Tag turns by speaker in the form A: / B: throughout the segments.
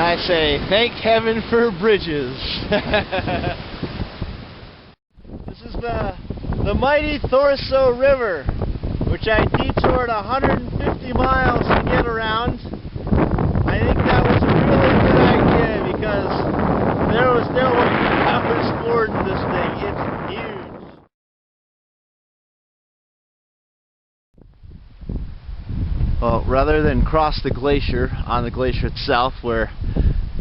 A: I say, thank heaven for bridges. This is the mighty Thorso River, which I detoured 150 miles to get around. I think that was a really good idea because there was no way I was fording this thing. It's huge. Well, rather than cross the glacier on the glacier itself, where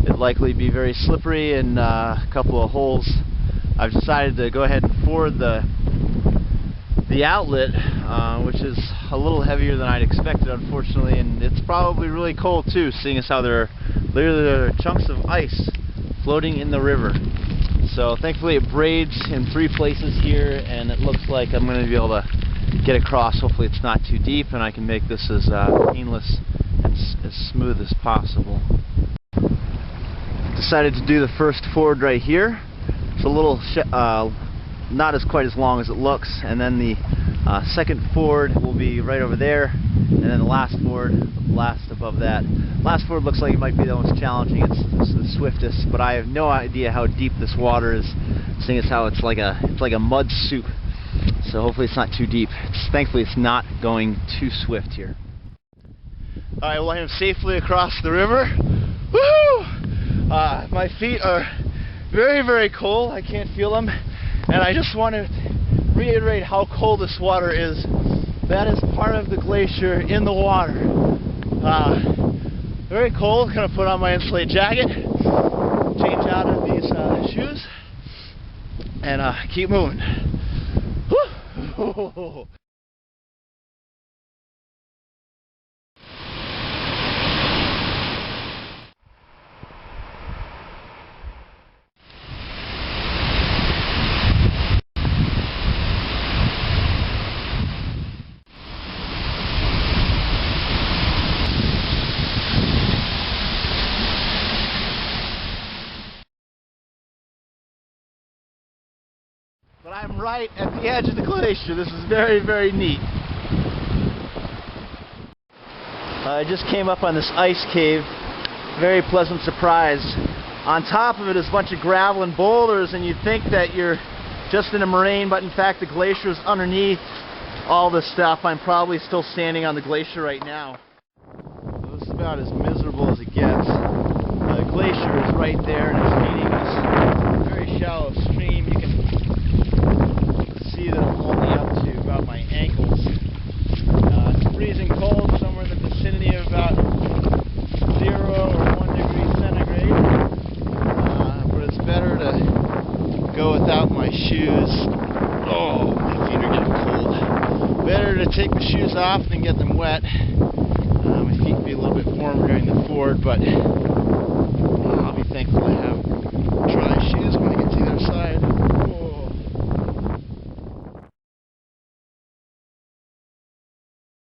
A: it'd likely be very slippery and a couple of holes, I've decided to go ahead and ford the outlet, which is a little heavier than I'd expected, unfortunately, and it's probably really cold too, seeing as how there are chunks of ice floating in the river. So thankfully it braids in 3 places here, and it looks like I'm going to be able to get across. Hopefully it's not too deep and I can make this as painless and as smooth as possible. Decided to do the first ford right here. It's a little not quite as long as it looks, and then the second ford will be right over there, and then the last ford last above that. Last ford looks like it might be the most challenging. It's the swiftest, but I have no idea how deep this water is, seeing as how it's like a mud soup. So hopefully it's not too deep. Thankfully it's not going too swift here. Alright, well, I am safely across the river. Woo! My feet are very, very cold. I can't feel them. And I just want to reiterate how cold this water is. That is part of the glacier in the water. Very cold. Gonna put on my insulated jacket, change out of these shoes, and keep moving. Woo! But I'm right at the edge of the glacier. This is very, very neat. I just came up on this ice cave. Very pleasant surprise. On top of it is a bunch of gravel and boulders, and you'd think that you're just in a moraine, but in fact the glacier is underneath all this stuff. I'm probably still standing on the glacier right now. This is about as miserable as it gets. The glacier is right there, and it's feeding this very shallow stream. You can see that I'm only up to about my ankles. It's freezing cold, somewhere in the vicinity of about 0 or 1 degree centigrade. But it's better to go without my shoes. Oh, my feet are getting cold. Better to take the shoes off than get them wet. My feet can be a little bit warmer during the ford, but